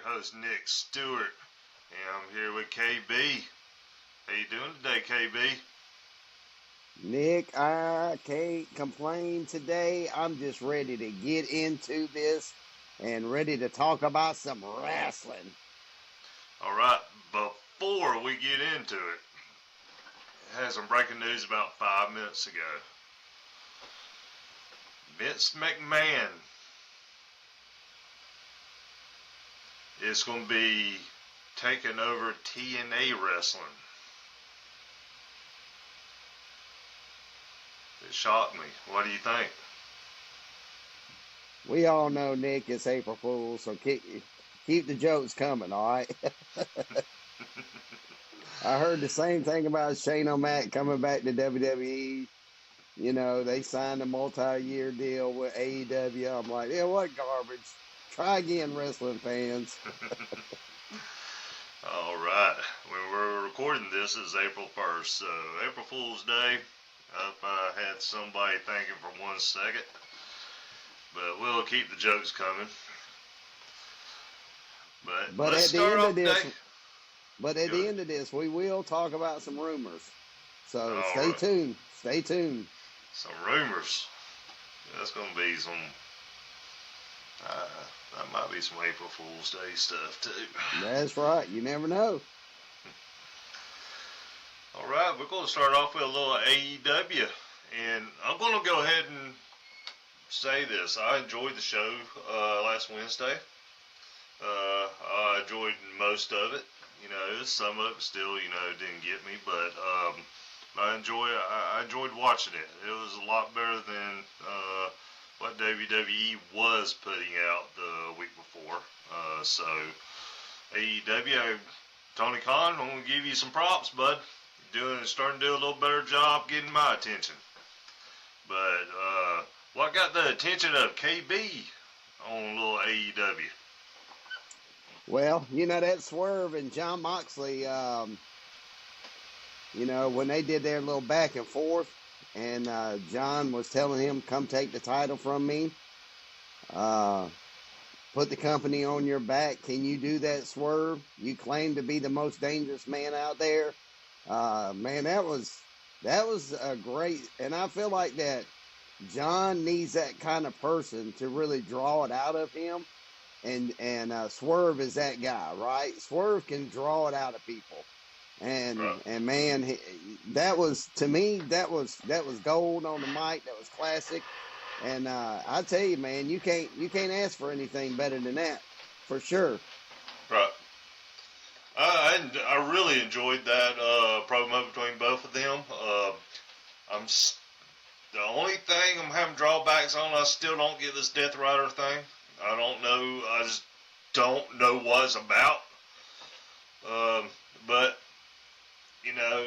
host Nick Stewart, and I'm here with KB. How you doing today, KB? Nick, I can't complain today. I'm just ready to get into this and ready to talk about some wrestling. All right, before we get into it, I had some breaking news about 5 minutes ago. Vince McMahon is going to be taking over TNA wrestling. It shocked me. What do you think? We all know, Nick, it's April Fool's, so keep the jokes coming, all right? I heard the same thing about Shane O'Mac coming back to WWE. You know, they signed a multi-year deal with AEW. I'm like, yeah, what garbage. Try again, wrestling fans. All right. When we're recording this is April 1st, so April Fool's Day. I had somebody thinking for 1 second, but we'll keep the jokes coming. But let's start off today. But at the end of this, we will talk about some rumors. So stay tuned. Stay tuned. Some rumors. That's going to be some... that might be some April Fool's Day stuff, too. That's right. You never know. All right, we're going to start off with a little AEW. And I'm going to go ahead and say this. I enjoyed the show last Wednesday. I enjoyed most of it. You know, some of it still, didn't get me. But I enjoyed watching it. It was a lot better than what WWE was putting out the week before. So, AEW, Tony Khan, I'm going to give you some props, bud. Starting to do a little better job getting my attention. But what got the attention of KB on little AEW? Well, that Swerve and John Moxley, when they did their little back and forth, and John was telling him, come take the title from me. Put the company on your back. Can you do that, Swerve? You claim to be the most dangerous man out there. Man, that was a great, and I feel like that John needs that kind of person to really draw it out of him, and Swerve is that guy, right? Swerve can draw it out of people, and man, that was, to me, that was gold on the mic. That was classic, and I tell you, man, you can't ask for anything better than that, for sure. Right. I really enjoyed that promo between both of them. The only thing I'm having drawbacks on, I still don't get this Death Rider thing. I don't know. I just don't know what it's about. But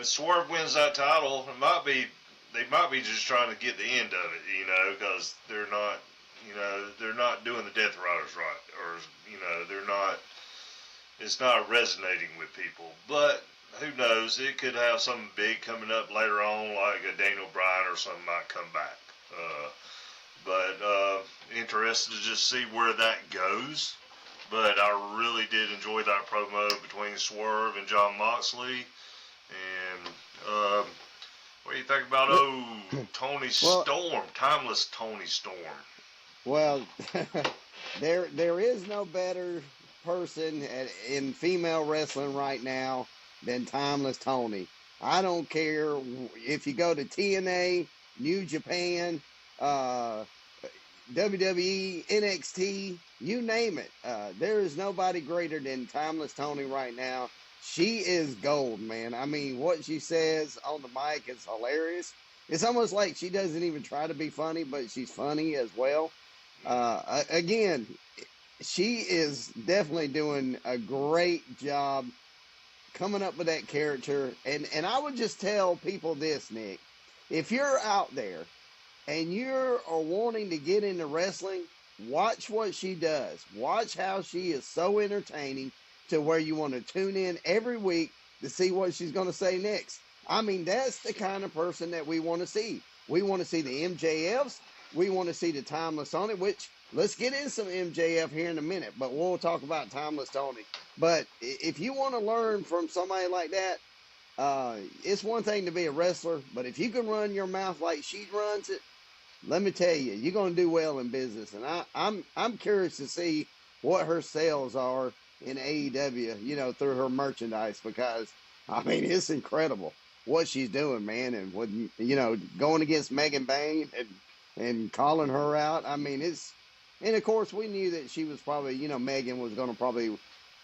Swerve wins that title. They might be just trying to get the end of it, because they're not doing the Death Riders right, or they're not. It's not resonating with people, but who knows? It could have something big coming up later on, like a Daniel Bryan or something might come back. But interested to just see where that goes. But I really did enjoy that promo between Swerve and John Moxley. And what do you think about Toni Storm, timeless Toni Storm? Well, there is no better person in female wrestling right now than timeless Toni. I don't care if you go to TNA, New Japan, WWE, NXT, you name it. There is nobody greater than timeless Toni right now. She is gold, man. I mean, what she says on the mic is hilarious. It's almost like she doesn't even try to be funny, but she's funny as well. Again, she is definitely doing a great job coming up with that character. And I would just tell people this, Nick. If you're out there and you're wanting to get into wrestling, watch what she does. Watch how she is so entertaining to where you want to tune in every week to see what she's going to say next. I mean, that's the kind of person that we want to see. We want to see the MJFs. We want to see the timeless on it, which let's get in some MJF here in a minute, but we'll talk about Timeless Tony. But if you want to learn from somebody like that, it's one thing to be a wrestler, but if you can run your mouth like she runs it, let me tell you, you're going to do well in business. And I'm curious to see what her sales are in AEW, through her merchandise, because I mean it's incredible what she's doing, man. And with going against Megan Bain and calling her out, I mean and of course we knew that she was probably Megan was going to probably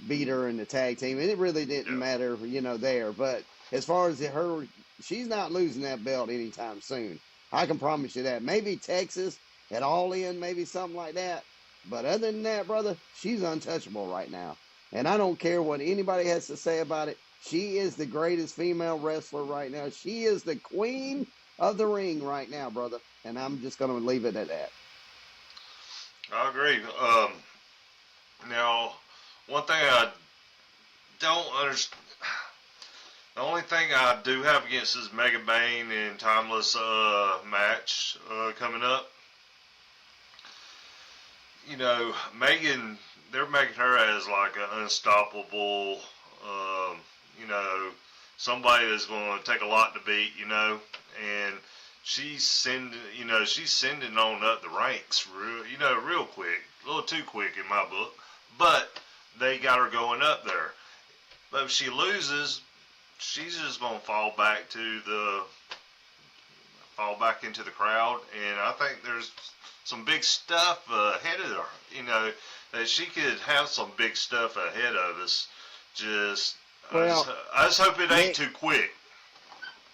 beat her in the tag team, and it really didn't matter there. But as far as her, she's not losing that belt anytime soon. I can promise you that. Maybe Texas at All In, maybe something like that. But other than that, brother, she's untouchable right now. And I don't care what anybody has to say about it. She is the greatest female wrestler right now. She is the queen of the ring right now, brother. And I'm just going to leave it at that. I agree. Now, one thing I don't understand. The only thing I do have against is Megan Bain and Timeless match coming up. Megan, they're making her as like an unstoppable, somebody that's going to take a lot to beat, and she's sending on up the ranks, real quick, a little too quick in my book, but they got her going up there. But if she loses, she's just gonna fall back into the crowd, and I think there's some big stuff ahead of her. That she could have some big stuff ahead of us. I just hope it ain't too quick.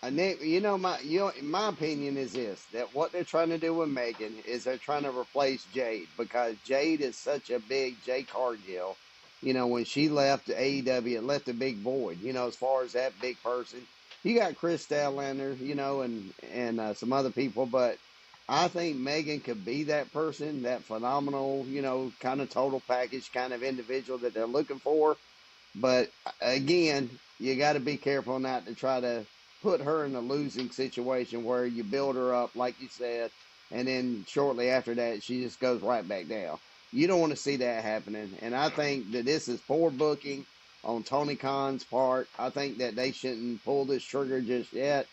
My opinion is this: that what they're trying to do with Megan is they're trying to replace Jade, because Jade is such a big Jade Cargill. When she left AEW, it left a big void, as far as that big person. You got Chris Statlander, and some other people, but I think Megan could be that person, that phenomenal, kind of total package kind of individual that they're looking for. But again, you got to be careful not to try to put her in a losing situation where you build her up, like you said, and then shortly after that, she just goes right back down. You don't want to see that happening. And I think that this is poor booking on Tony Khan's part. I think that they shouldn't pull this trigger just yet.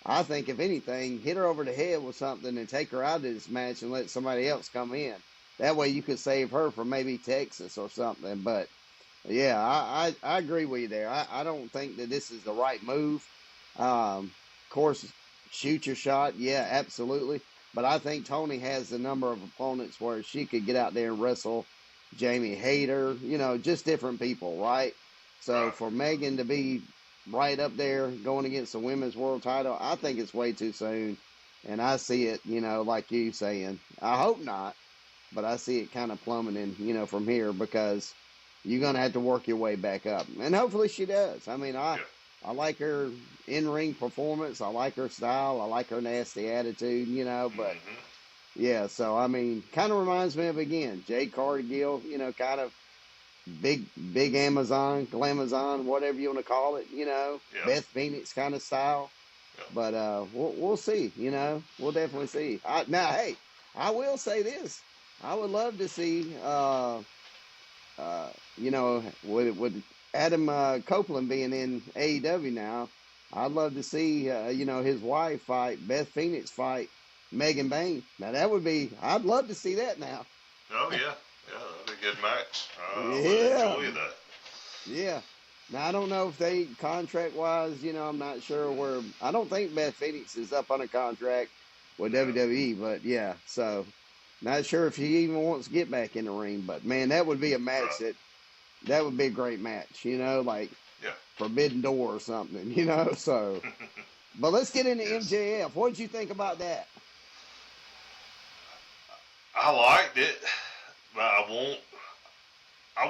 I think, if anything, hit her over the head with something and take her out of this match and let somebody else come in. That way you could save her from maybe Texas or something. But, yeah, I agree with you there. I don't think that this is the right move. Of course, shoot your shot. Yeah, absolutely. But I think Toni has the number of opponents where she could get out there and wrestle Jamie Hayter, just different people, right? So for Megan to be right up there going against the women's world title, I think it's way too soon. And I see it, like you saying. I hope not, but I see it kind of plummeting, from here, because you're going to have to work your way back up. And hopefully she does. I mean, I like her in-ring performance. I like her style. I like her nasty attitude, but yeah, so I mean, kind of reminds me of, again, Jade Cargill, kind of big Amazon, Glamazon, whatever you want to call it, Beth Phoenix kind of style. Yeah. But we'll see, we'll definitely see. Now, hey, I will say this: I would love to see, with Adam Copeland being in AEW now, I'd love to see, his wife fight, Beth Phoenix fight Megan Bain. Now, I'd love to see that now. Oh, yeah. Yeah, that'd be a good match. I would enjoy that. Yeah. Now, I don't know if they, contract-wise, I'm not sure where. I don't think Beth Phoenix is up on a contract with WWE, but yeah. So, not sure if she even wants to get back in the ring. But, man, that would be a match that would be a great match, Forbidden Door or something, So, but let's get into MJF. What did you think about that? I liked it. But I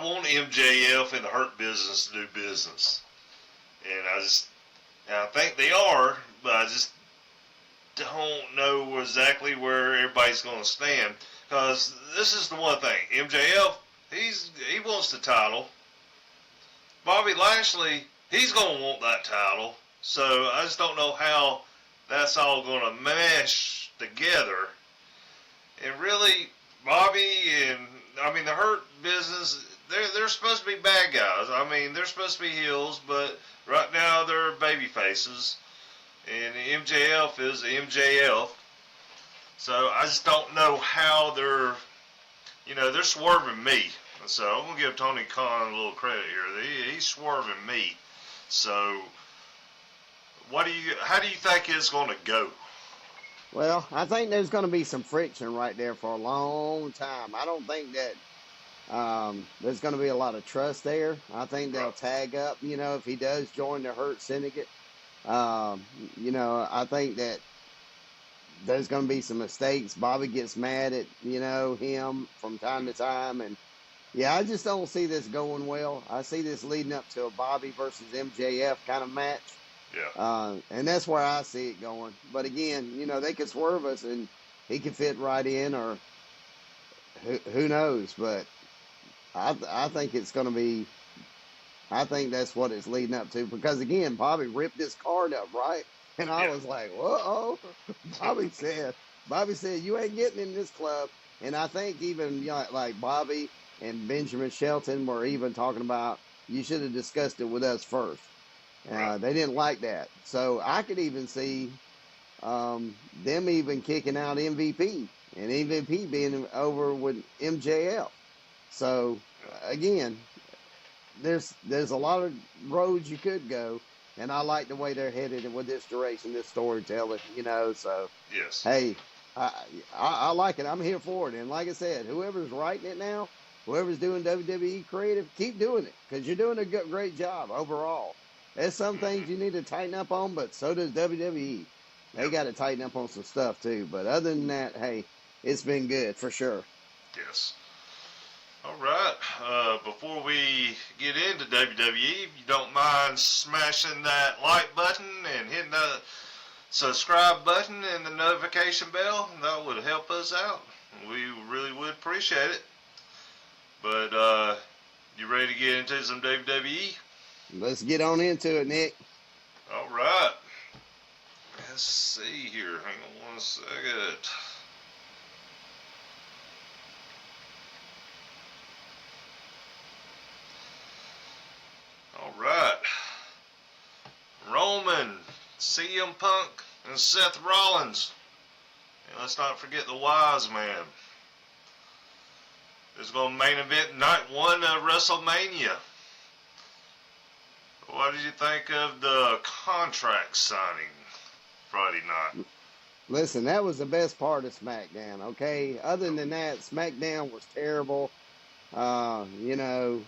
want MJF in the Hurt Business to do business, and I think they are, but I just don't know exactly where everybody's going to stand, because this is the one thing: MJF, he wants the title. Bobby Lashley, he's going to want that title. So I just don't know how that's all going to mesh together. And really, Bobby and the Hurt Business, they're supposed to be bad guys. I mean, they're supposed to be heels, but right now they're baby faces, and MJF is MJF. So I just don't know how they're swerving me. So I'm gonna give Tony Khan a little credit here. He's swerving me. So how do you think it's gonna go? Well, I think there's going to be some friction right there for a long time. I don't think that there's going to be a lot of trust there. I think they'll tag up, if he does join the Hurt Syndicate. I think that there's going to be some mistakes. Bobby gets mad at, him from time to time. And, yeah, I just don't see this going well. I see this leading up to a Bobby versus MJF kind of match. Yeah. And that's where I see it going. But, again, they could swerve us and he could fit right in, or who knows. But I think it's going to be – I think that's what it's leading up to. Because, again, Bobby ripped his card up, right? And I was like, whoa. Bobby said, you ain't getting in this club. And I think even like Bobby and Benjamin Shelton were even talking about, you should have discussed it with us first. They didn't like that. So I could even see them even kicking out MVP, and MVP being over with MJF. So, again, there's a lot of roads you could go. And I like the way they're headed with this direction, this storytelling, so. Yes. Hey, I like it. I'm here for it. And like I said, whoever's writing it now, whoever's doing WWE creative, keep doing it, because you're doing a great job overall. There's some things you need to tighten up on, but so does WWE. They got to tighten up on some stuff too. But other than that, hey, it's been good for sure. Yes. All right. Before we get into WWE, if you don't mind smashing that like button and hitting the subscribe button and the notification bell, that would help us out. We really would appreciate it. But you ready to get into some WWE? Let's get on into it, Nick. All right. Let's see here. Hang on one second. All right. Roman, CM Punk, and Seth Rollins. And let's not forget the Wise Man. This is going to main event night one of WrestleMania. What did you think of the contract signing Friday night? Listen, that was the best part of SmackDown, okay? Other than that, SmackDown was terrible. Again,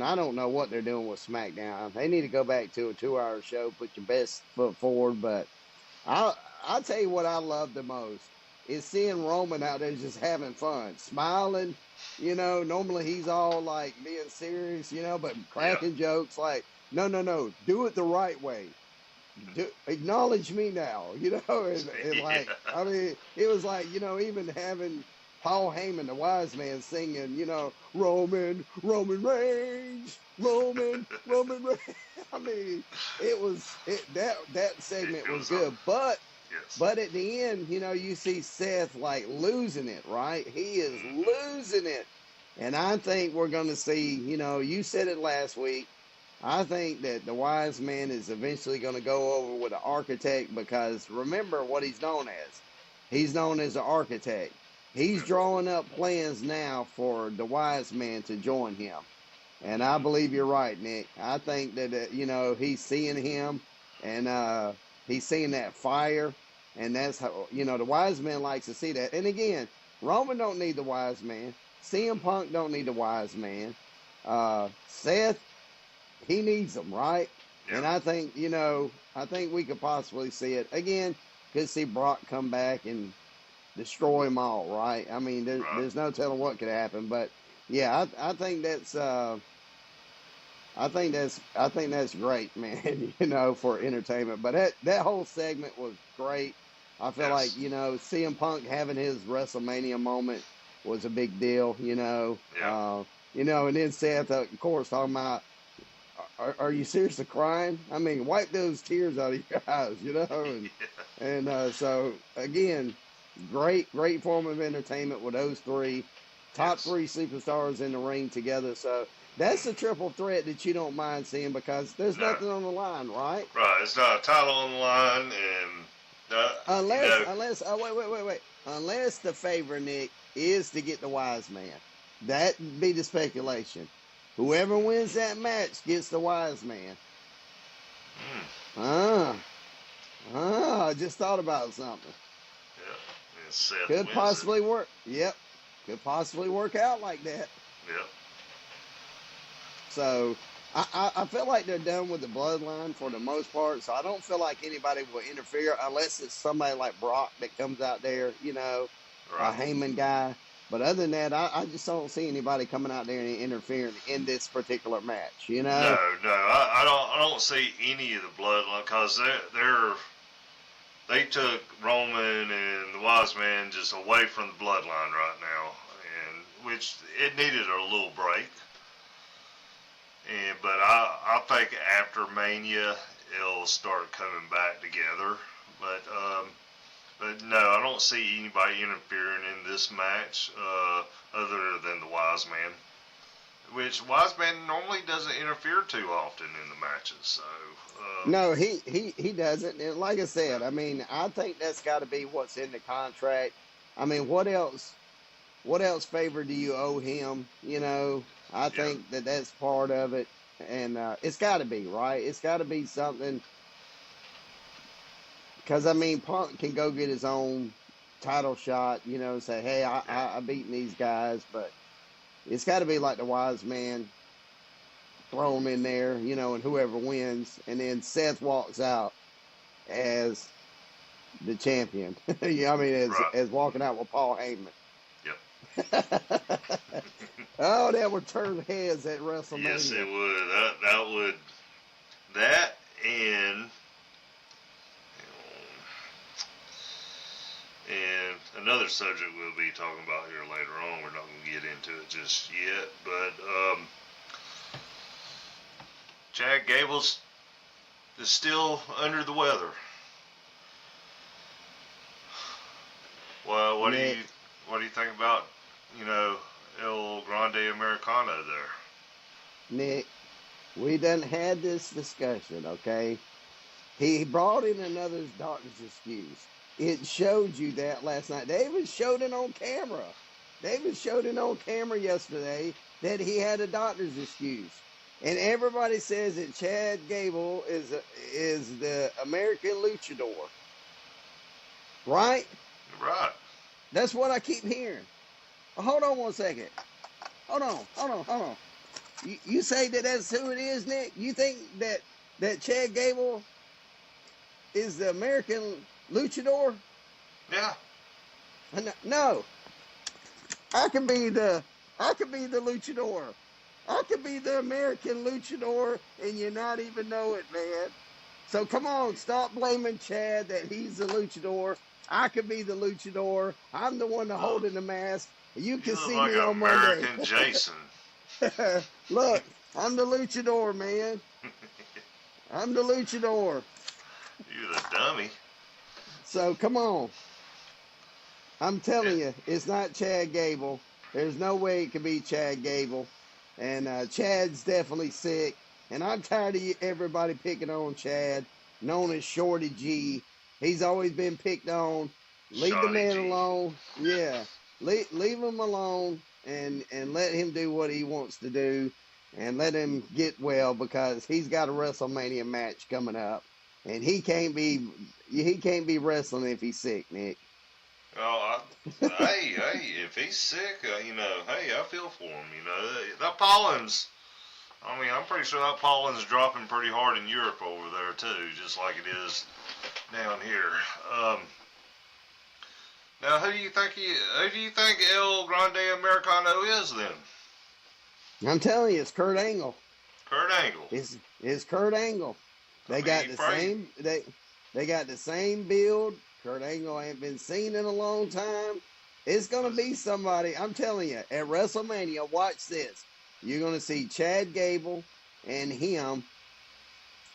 I don't know what they're doing with SmackDown. They need to go back to a 2-hour show, put your best foot forward. But I'll tell you what I love the most is seeing Roman out there just having fun, smiling. Normally he's all like being serious, but cracking jokes like, no, do it the right way. Acknowledge me now, and like, I mean, it was like, even having Paul Heyman, the Wise Man, singing, Roman Reigns, Roman Reigns. I mean, that segment was good, but at the end, you see Seth like losing it, right? He is losing it, and I think we're going to see, you said it last week. I think that the Wise Man is eventually going to go over with an architect, because remember what he's known as. He's known as an architect. He's drawing up plans now for the Wise Man to join him. And I believe you're right, Nick. I think that, he's seeing him, and he's seeing that fire. And that's how, the Wise Man likes to see that. And again, Roman don't need the Wise Man. CM Punk don't need the Wise Man. Seth, he needs them, right? Yeah. And I think, we could possibly see it. Again, could see Brock come back and destroy them all, right? I mean, there's no telling what could happen, but yeah, I think that's great, man. For entertainment. But that whole segment was great. I feel like CM Punk having his WrestleMania moment was a big deal, and then Seth, of course, talking about, are you seriously crying? I mean, wipe those tears out of your eyes, and so again. Great form of entertainment with those three. Top Yes. three superstars in the ring together. So that's a triple threat that you don't mind seeing because there's No. nothing on the line, right? Right. It's not a title on the line, and you know, Wait. Unless the favor, Nick, is to get the wise man. That'd be the speculation. Whoever wins that match gets the wise man. mm, I just thought about something. yeah. And Seth Could wins possibly work. Yep. Could possibly work out like that. it. Yep. So I feel like they're done with the bloodline for the most part. So I don't feel like anybody will interfere unless it's somebody like Brock that comes out there, a Right. Heyman guy. But other than that, I just don't see anybody coming out there and interfering in this particular match. No, I don't see any of the bloodline because they took Roman and the Wise Man just away from the bloodline right now, and which it needed a little break. But I think after Mania it'll start coming back together. But no, I don't see anybody interfering in this match other than the Wise Man. Which Wise Man normally doesn't interfere too often in the matches. So No, he doesn't. And like I said, I mean, I think that's got to be what's in the contract. I mean, what else favor do you owe him? I think that's part of it, and it's got to be right. It's got to be something. Because I mean, Punk can go get his own title shot, and say, "Hey, I beaten these guys," but it's got to be like the Wise Man. Throw him in there, and whoever wins, and then Seth walks out as the champion. I mean, as walking out with Paul Heyman. Yep. Oh, that would turn heads at WrestleMania. Yes, it would. That would. That and another subject we'll be talking about here later on. We're not going to get into it just yet, but Chad Gable is still under the weather. Well, what do you think about El Grande Americano there? Nick, we done had this discussion, okay? He brought in another doctor's excuse. It showed you that last night. They even showed it on camera. They even showed it on camera yesterday that he had a doctor's excuse. And everybody says that Chad Gable is the American luchador. Right? Right. That's what I keep hearing. Hold on one second. Hold on. You say that that's who it is, Nick? You think that Chad Gable is the American luchador? Yeah. No. I could be the luchador. I could be the American luchador and you not even know it, man. So come on, stop blaming Chad that he's the luchador. I could be the luchador. I'm the one holding the mask. You can see like me on American Monday. Jason. Look, I'm the luchador, man. I'm the luchador. You're the dummy. So come on. I'm telling you, it's not Chad Gable. There's no way it could be Chad Gable. And Chad's definitely sick. And I'm tired of everybody picking on Chad, known as Shorty G. He's always been picked on. Leave the man alone. Yeah. Leave him alone and let him do what he wants to do and let him get well because he's got a WrestleMania match coming up. And he can't be wrestling if he's sick, Nick. Oh, hey, if he's sick, hey, I feel for him, That pollen's, I'm pretty sure that pollen's dropping pretty hard in Europe over there, too, just like it is down here. Now, who do you think El Grande Americano is, then? I'm telling you, it's Kurt Angle. Kurt Angle. It's Kurt Angle. They got the same build. Kurt Angle ain't been seen in a long time. It's gonna be somebody. I'm telling you, at WrestleMania, watch this. You're gonna see Chad Gable and him,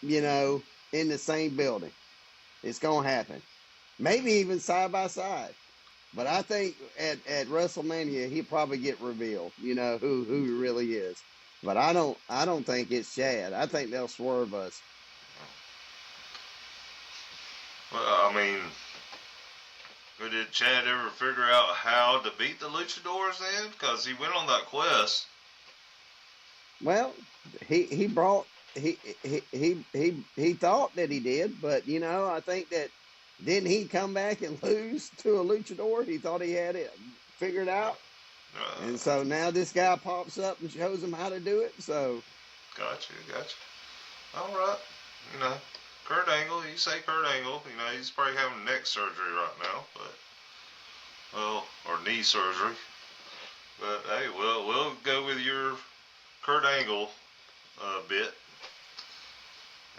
in the same building. It's gonna happen. Maybe even side by side. But I think at WrestleMania he'll probably get revealed. You know who he really is. But I don't think it's Chad. I think they'll swerve us. Well, I mean, but did Chad ever figure out how to beat the Luchadors then? Because he went on that quest. Well, he brought he thought that he did, but I think that didn't he come back and lose to a luchador? He thought he had it figured out, and so now this guy pops up and shows him how to do it. So, gotcha. All right, you know, Kurt Angle. You say Kurt Angle. You know, he's probably having neck surgery right now, or knee surgery. But hey, we'll go with your Kurt Angle bit,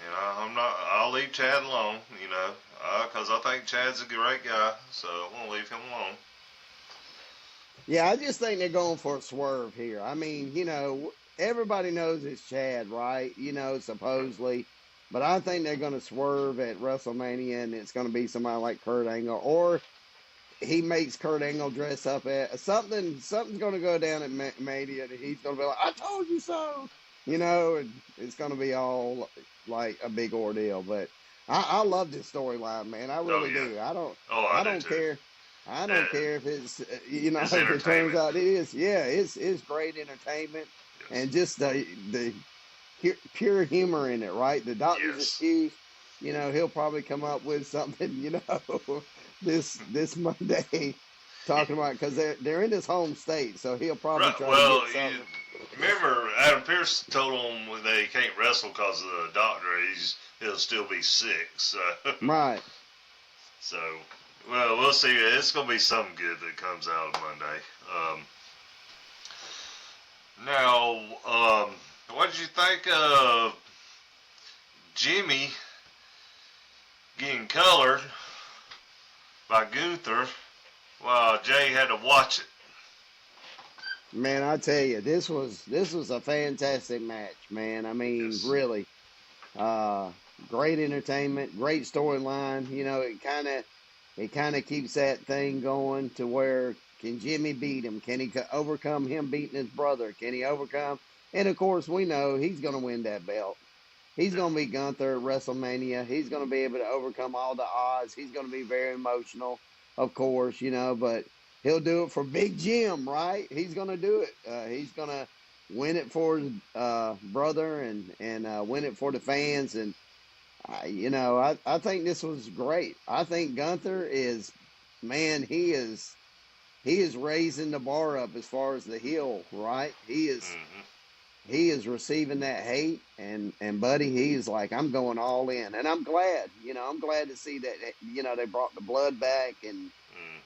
and I'll leave Chad alone, because I think Chad's a great guy, so I'm gonna leave him alone. yeah, I just think they're going for a swerve here. I mean, everybody knows it's Chad, right? Supposedly, but I think they're going to swerve at WrestleMania, and it's going to be somebody like Kurt Angle, or he makes Kurt Angle dress up at something. Something's going to go down at Mania, and he's going to be like, "I told you so," and it's going to be all like a big ordeal. But I love this storyline, man. I really do. I don't care. I don't care if it's it's if it turns out it is. Yeah, it's great entertainment, and just the pure humor in it, right? The doctor's excuse. He'll probably come up with something. This Monday, talking about because they're in his home state, so he'll probably try to get something. Remember, Adam Pearce told him they can't wrestle because of the doctor. He'll still be sick. So right. So, well, we'll see. It's gonna be something good that comes out on Monday. Now, what did you think of Jimmy getting colored by Gunther while Jay had to watch it? Man, I tell you, this was a fantastic match, man. I mean, really, great entertainment, great storyline. It kind of keeps that thing going to where can Jimmy beat him? Can he overcome him beating his brother? Can he overcome? And of course, we know he's going to win that belt. He's going to be Gunther at WrestleMania. He's going to be able to overcome all the odds. He's going to be very emotional, of course, but he'll do it for Big Jim, right? He's going to do it. He's going to win it for his brother and win it for the fans. And, I think this was great. I think Gunther is, man, he is raising the bar up as far as the heel, right? He is. Mm-hmm. He is receiving that hate, and buddy, he's like, I'm going all in, and I'm glad. I'm glad to see that. They brought the blood back, and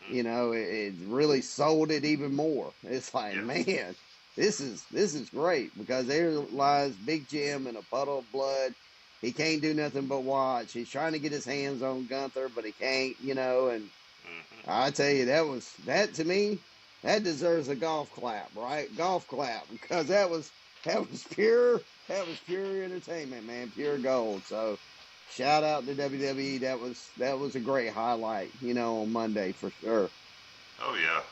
it really sold it even more. It's like, man, this is great because there lies Big Jim in a puddle of blood. He can't do nothing but watch. He's trying to get his hands on Gunther, but he can't. And I tell you, that to me, that deserves a golf clap, right? Golf clap, because that was pure entertainment, man, pure gold. So shout out to WWE. That was a great highlight, on Monday for sure. Oh yeah.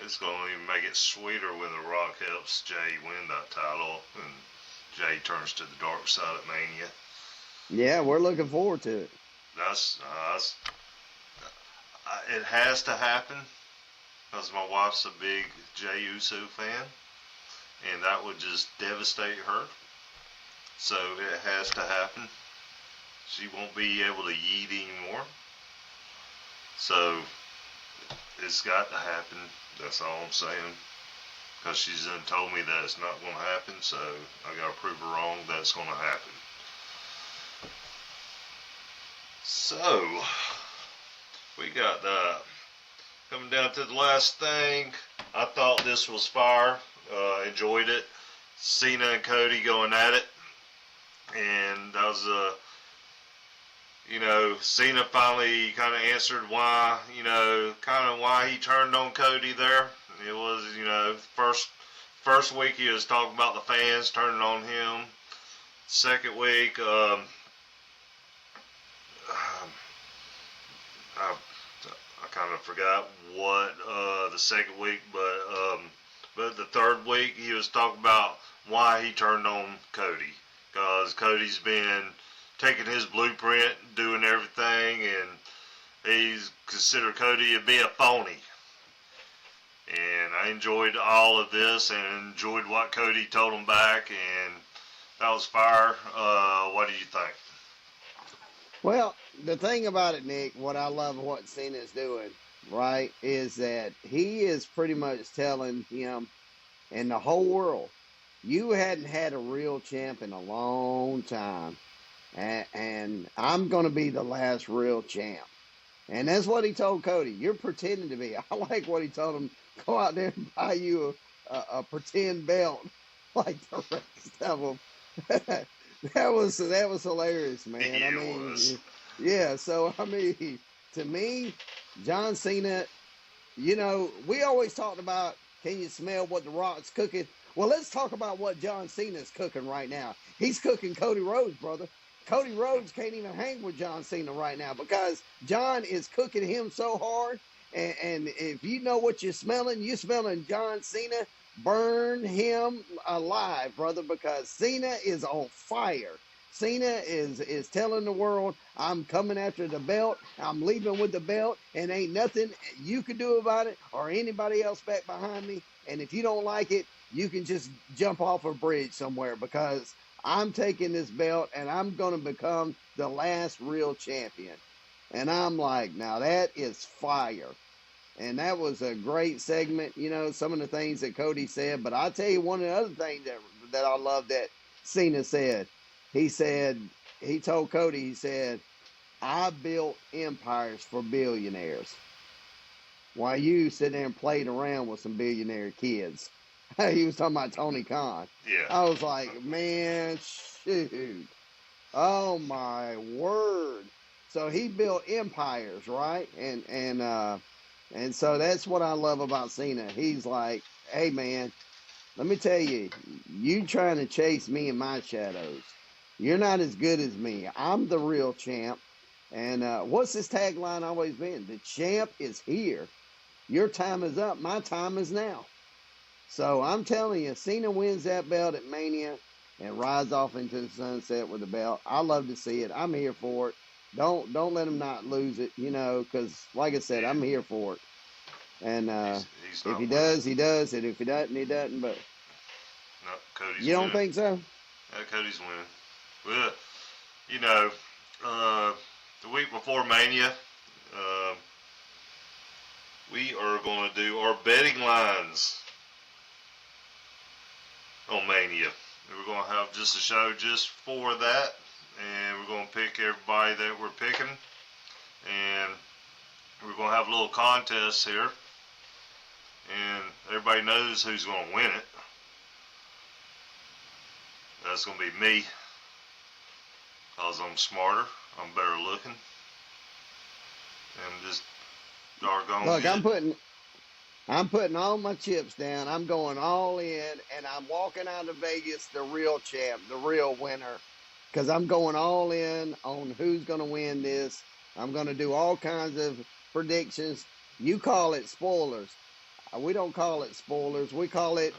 It's gonna even make it sweeter when The Rock helps Jay win that title and Jay turns to the dark side at Mania. Yeah, we're looking forward to it. It has to happen because my wife's a big Jey Uso fan, and that would just devastate her. So it has to happen. She won't be able to yeet anymore. So it's got to happen. That's all I'm saying. Because she's done told me that it's not going to happen, so I got to prove her wrong that it's going to happen. So, we got coming down to the last thing. I thought this was fire. Enjoyed it. Cena and Cody going at it. And that was Cena finally kind of answered why, why he turned on Cody there. It was, first week he was talking about the fans turning on him. Second week, I kind of forgot what the second week, but the third week he was talking about why he turned on Cody, because Cody's been taking his blueprint, doing everything, and he's considered Cody to be a phony. And I enjoyed all of this and enjoyed what Cody told him back, and that was fire. What do you think? Well, the thing about it, Nick, what I love what Cena's doing, right, is that he is pretty much telling him and the whole world, you hadn't had a real champ in a long time, and I'm going to be the last real champ. And that's what he told Cody. You're pretending to be. I like what he told him. Go out there and buy you a pretend belt like the rest of them. That was hilarious, man. Yeah, I mean, it was. yeah. So I mean, to me, John Cena. You know, we always talked about, can you smell what the Rock's cooking? Well, let's talk about what John Cena's cooking right now. He's cooking Cody Rhodes, brother. Cody Rhodes can't even hang with John Cena right now because John is cooking him so hard. And if you know what you're smelling John Cena. Burn him alive, brother, because Cena is on fire. Cena is telling the world, I'm coming after the belt. I'm leaving with the belt, and ain't nothing you can do about it or anybody else back behind me. And if you don't like it, you can just jump off a bridge somewhere because I'm taking this belt and I'm going to become the last real champion. And I'm like, now that is fire. And that was a great segment, you know, some of the things that Cody said. But I'll tell you one of the other things that I love that Cena said. He told Cody, he said, I built empires for billionaires. While you sit there and played around with some billionaire kids. He was talking about Tony Khan. Yeah. I was like, man, shoot. Oh, my word. So he built empires, right? And so that's what I love about Cena. He's like, hey, man, let me tell you, you trying to chase me in my shadows. You're not as good as me. I'm the real champ. And what's his tagline always been? The champ is here. Your time is up. My time is now. So I'm telling you, Cena wins that belt at Mania and rides off into the sunset with the belt. I love to see it. I'm here for it. Don't let him not lose it, you know, because, like I said, I'm here for it. And He's if he winning. does, he does. And if he doesn't, he doesn't. But No, Cody's you don't winning. think so? Yeah, Cody's winning. Well, you know, the week before Mania, we are going to do our betting lines on Mania. We're going to have just a show just for that, and we're going to pick everybody that we're picking, and we're going to have a little contest here, and everybody knows who's going to win it. That's going to be me, because I'm smarter, I'm better looking, and just doggone Look, good. I'm putting all my chips down. I'm going all in, and I'm walking out of Vegas the real champ, the real winner, because I'm going all in on who's going to win this. I'm going to do all kinds of predictions. You call it spoilers. We don't call it spoilers. We call it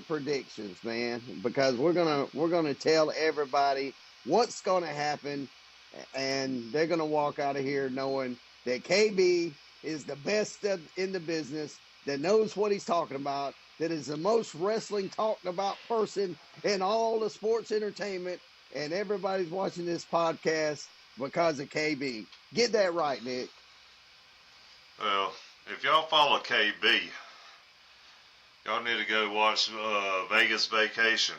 predictions, man, because we're gonna tell everybody what's going to happen, and they're going to walk out of here knowing that KB is the best in the business, that knows what he's talking about, that is the most wrestling talked about person in all the sports entertainment, and everybody's watching this podcast because of KB. Get that right, Nick. Well, if y'all follow KB, y'all need to go watch Vegas Vacation.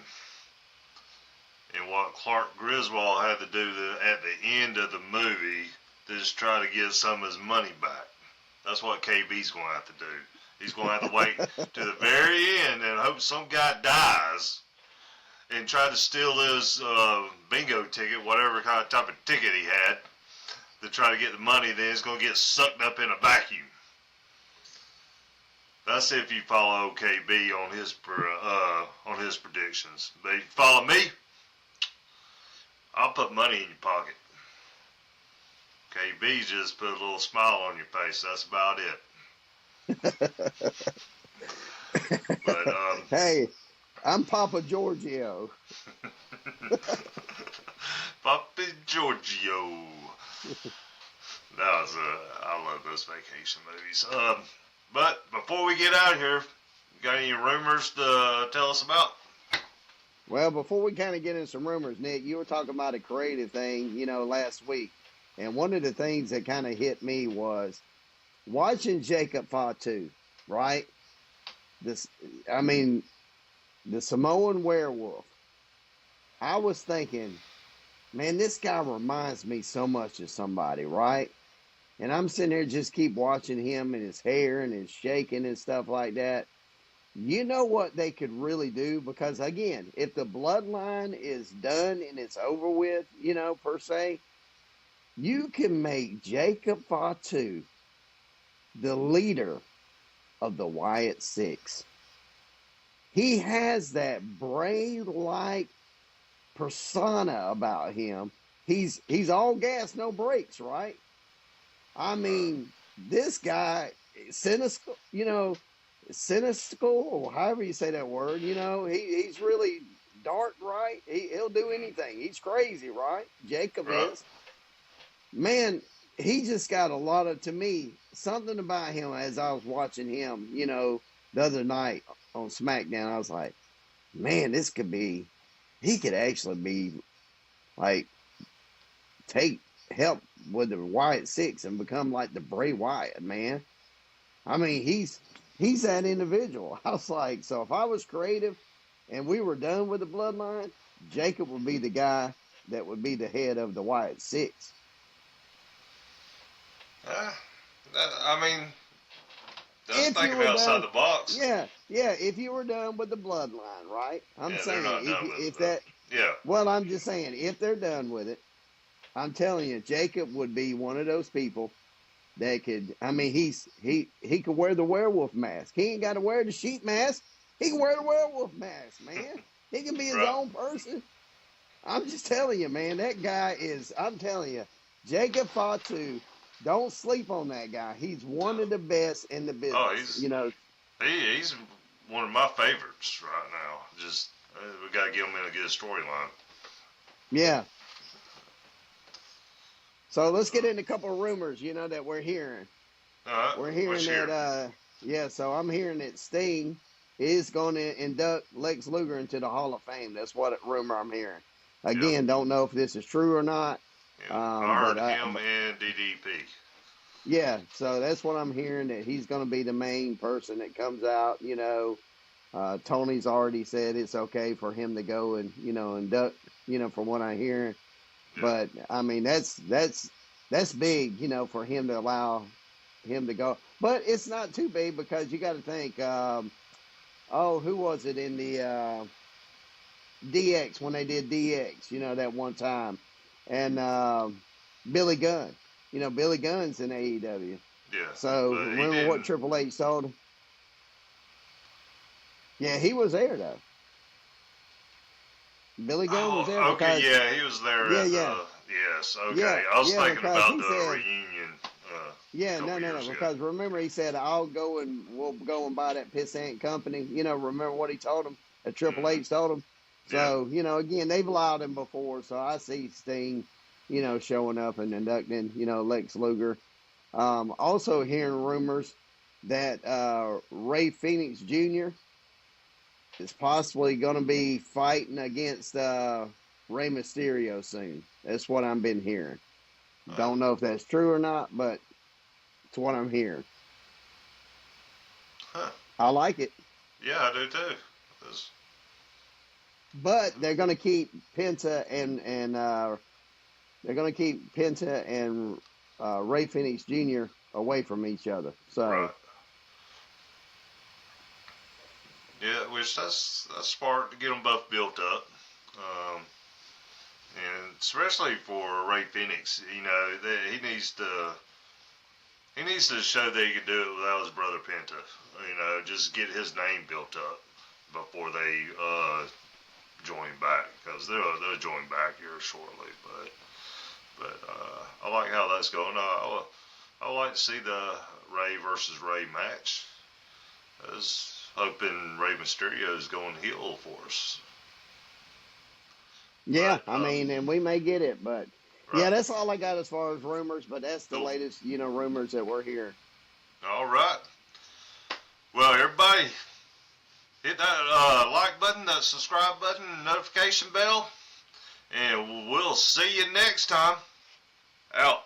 And what Clark Griswold had to do at the end of the movie to just try to get some of his money back. That's what KB's going to have to do. He's going to have to wait to the very end and hope some guy dies and try to steal his bingo ticket, whatever kind of type of ticket he had, to try to get the money. Then it's going to get sucked up in a vacuum. That's if you follow KB on his predictions. But if you follow me, I'll put money in your pocket. KB just put a little smile on your face. That's about it. But Hey, I'm Papa Giorgio. Papi Giorgio. That was I love those vacation movies. But before we get out of here, you got any rumors to tell us about? Well, before we kind of get into some rumors, Nick, you were talking about a creative thing, last week. And one of the things that kind of hit me was watching Jacob Fatu, right? The Samoan werewolf. I was thinking, man, this guy reminds me so much of somebody, right? And I'm sitting here just keep watching him and his hair and his shaking and stuff like that. You know what they could really do? Because, again, if the bloodline is done and it's over with, per se, you can make Jacob Fatu the leader of the Wyatt Six. He has that Bray-like persona about him. He's all gas, no brakes, right? I mean, this guy, cynical, or however you say that word, he's really dark, right? He'll do anything. He's crazy, right? Jacob is. Man, he just got a lot of, to me, something about him as I was watching him, the other night on SmackDown. I was like, man, he could actually be, like, help with the Wyatt Six and become like the Bray Wyatt, man. I mean, he's that individual. I was like, so if I was creative and we were done with the bloodline, Jacob would be the guy that would be the head of the Wyatt Six. That's thinking outside the box. Yeah. If you were done with the bloodline, right? I'm saying if that. Yeah. Well, I'm just saying if they're done with it, I'm telling you, Jacob would be one of those people that could. I mean, he could wear the werewolf mask. He ain't got to wear the sheep mask. He can wear the werewolf mask, man. He can be his own person. I'm just telling you, man. That guy is. I'm telling you, Jacob Fatu. Don't sleep on that guy. He's one of the best in the business. Oh, he's one of my favorites right now. Just we got to get him in a good storyline. Yeah. So let's get into a couple of rumors, that we're hearing. We're hearing that, so I'm hearing that Sting is going to induct Lex Luger into the Hall of Fame. That's what rumor I'm hearing. Again, don't know if this is true or not. Yeah, I heard him and DDP. Yeah, so that's what I'm hearing, that he's going to be the main person that comes out, Tony's already said it's okay for him to go and, induct, from what I'm hearing. Yeah. But, I mean, that's big, for him to allow him to go. But it's not too big because you got to think, who was it in the DX, when they did DX, that one time? And Billy Gunn. Billy Gunn's in AEW. Yeah. So remember what Triple H told him? Yeah, he was there, though. Billy Gunn was there. Okay, he was there. Yes, okay. Yeah, I was thinking about the reunion. No. Because remember, he said, we'll go and buy that pissant company. Remember what he told him? That Triple H told him? So, again, they've allowed him before, so I see Sting, showing up and inducting, Lex Luger. Also hearing rumors that Rey Fenix Jr. is possibly going to be fighting against Rey Mysterio soon. That's what I've been hearing. Don't know if that's true or not, but it's what I'm hearing. Huh. I like it. Yeah, I do too. But they're going to keep Penta and Rey Fenix Jr. away from each other. So, right. Yeah, which that's smart to get them both built up, and especially for Rey Fenix, he needs to show that he can do it without his brother Penta. Just get his name built up before they join back, because they'll join back here shortly. But I like how that's going. I like to see the Ray versus Ray match. I was hoping Rey Mysterio is going heel for us. Yeah, But, I mean, and we may get it, but right. yeah, that's all I got as far as rumors. But that's the Cool. latest, rumors that we're hearing. All right. Well, everybody, hit that like button, that subscribe button, notification bell, and we'll see you next time. Out.